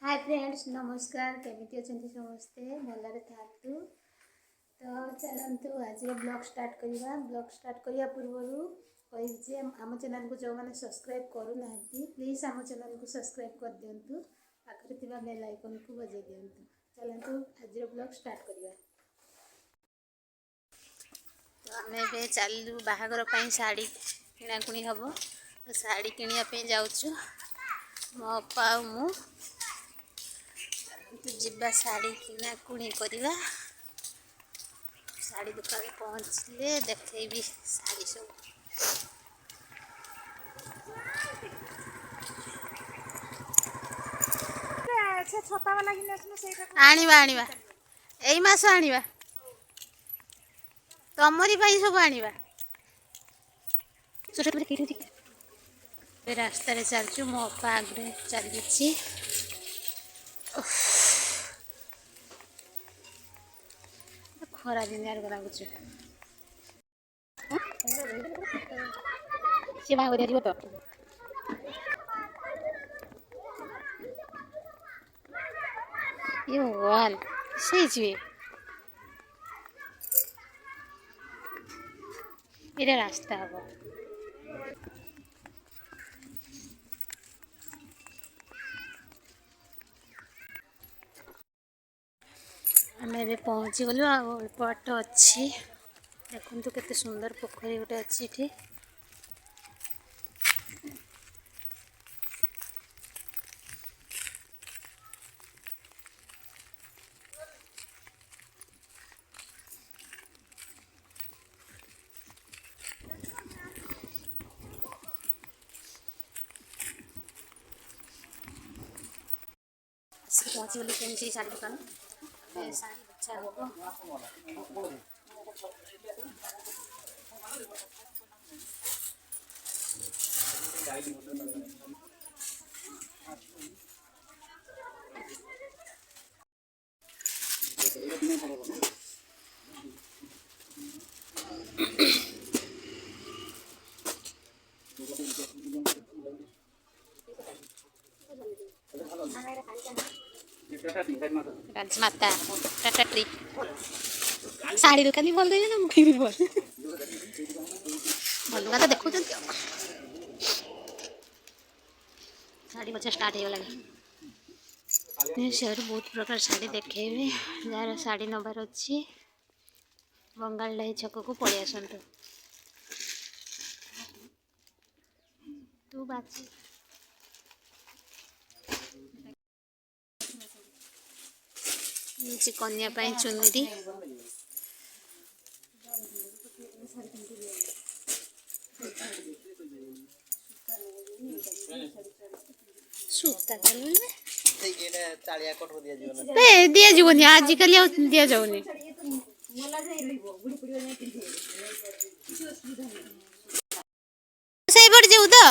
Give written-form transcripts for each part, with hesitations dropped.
Hi friends नमस्कार केमिति अछंती समस्ते भलरे थातु। तो चलतु आज ब्लॉग स्टार्ट करवा। ब्लॉग स्टार्ट करने पूर्व कहे आम चैनल को जो मैंने सब्सक्राइब करूना प्लीज आम चैनल को सब्सक्राइब कर दिंतु। पाखे थी बेल आइकन को बजे दिंतु। चलतु आज ब्लॉग स्टार्ट करवा। तो आम चलू बाहागर शाढ़ी किणाकुणी हम तो शाढ़ी किणापी जाऊँ मो अपा मु जीवा शाढ़ी किणाकुणी करवा। शाढ़ी दुकान पहुँचले देखी शाढ़ी सब आनिबा आनिबा एई मास आनिबा तमरी भाई सब आनिबा रास्तार चलचु मो अपा आगे चली खरा दिन लगुच सी बाहर तो ये भगवान से ये रास्ता हम आम ए पहुँची गलु आट अच्छी देखु केते सुंदर पोखरी गोटे अच्छी ये पहुँची गलु कौन शाढ़ी दुकान शाढ़ी बच्चा हम राजमाता टाटा ट्री शाढ़ी दुकानी भल देना ना मुझे भी भल भल तो देखो शाढ़ी बच्चा स्टार्ट हो लगे शहर बहुत प्रकार शाढ़ी देखेबे जार शाढ़ी नबार अच्छी बंगाल डाई छक को पलि आसतु तू बाची कन्या चुनरी सूता दि जीवन आजिकल दि जाऊनी से पड़े जाऊ तो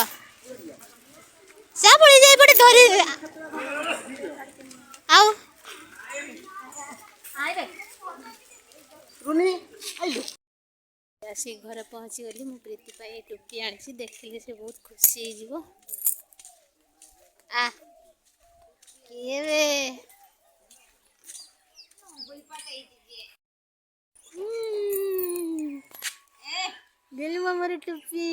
पड़े जाए पड़े धरी आओ आसी घर पहुँची गली मु प्रीति टोपी आनी देखिले से बहुत खुशी हो आ किए दिल मामर टोपी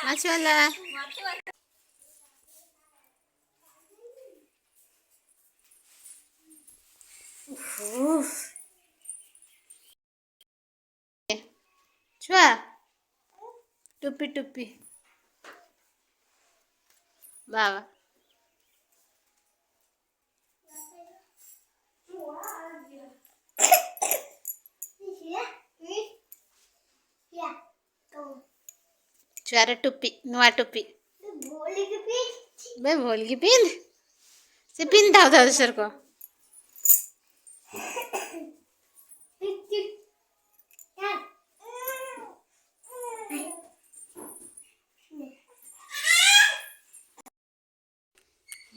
माछ वाला छुआ टोपी टोपी बाबा छुआर टोपी नुआ टोपी बे भोल की पिंध से पिंध था सर को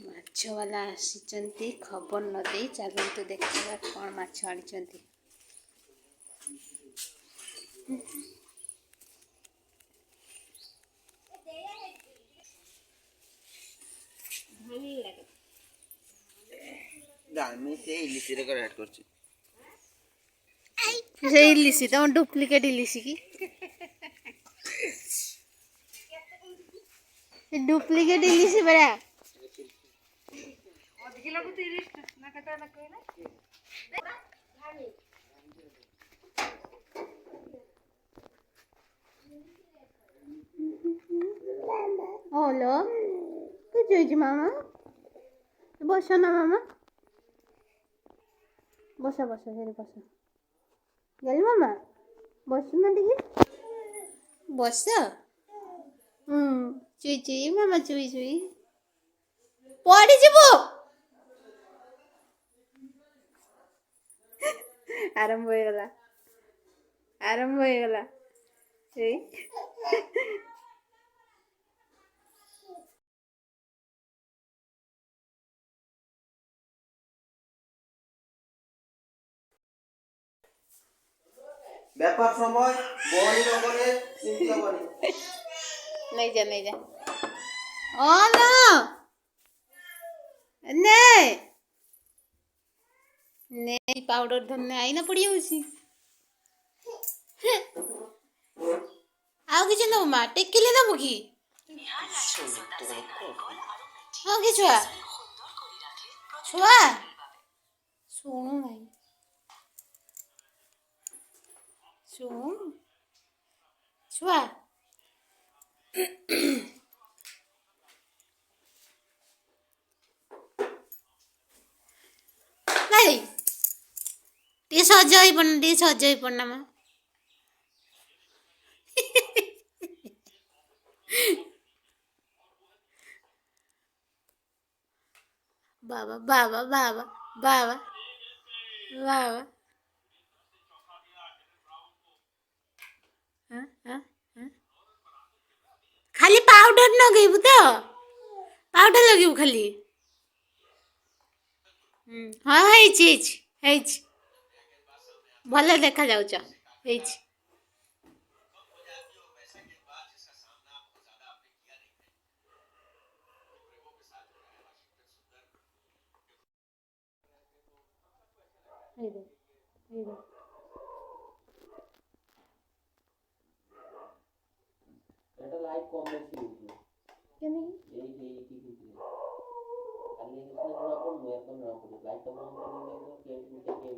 माछ वाला आसी खबर न दे चलते देखा कौन माछ आनी আমি সেই ইলিশিরে করে অ্যাড করছি। সেই ইলিশি তোমার ডুপ্লিকেট ইলিশি কি ডুপ্লিকেট ইলিশি বেড়া হলো কিছু হয়েছে মামা বসো না মামা বসো বসো হেরে বসো গেল মামা বসো না দেখি বসো চুই চুই মামা চুই চুই পরে যাব আরম্ভ হয়ে গেল আরম্ভ হয়ে গেল এই ব্যাপার সময় বড়ি নগরে চিন্তা করি नहीं जा नहीं जा ओ नो नहीं नहीं पाउडर धरने आई ना पड़ी उसी आओ कि चंदा मामा टेक के लिए ना मुखी हाँ कि छुआ छुआ सुनो भाई सुन छुआ नहीं ଟିକେ ସଜ ହେଇ ପଡ ଟିକେ ସଜ ହେଇ ପଡ ନା ମା ବାବା ବାବା ବାବା ବାବା ବାବା ଖାଲି ପାଉଡର ଲଗେଇବୁ ତ ପାଉଡର ଲଗେଇବୁ ଖାଲି ହଁ ହେଇଛି ହେଇଛି ହେଇଛି ଭଲ ଦେଖା ଯାଉଛ ହେଇଛି ହେଇଦେ ହେଇଦେ এটা লাইট কম বেশি হয়েছে কেন এই যে এই কি কালি এসে না পড়বো এখন না পড়বো লাইটটা বন্ধ করে দিলে তো কেউ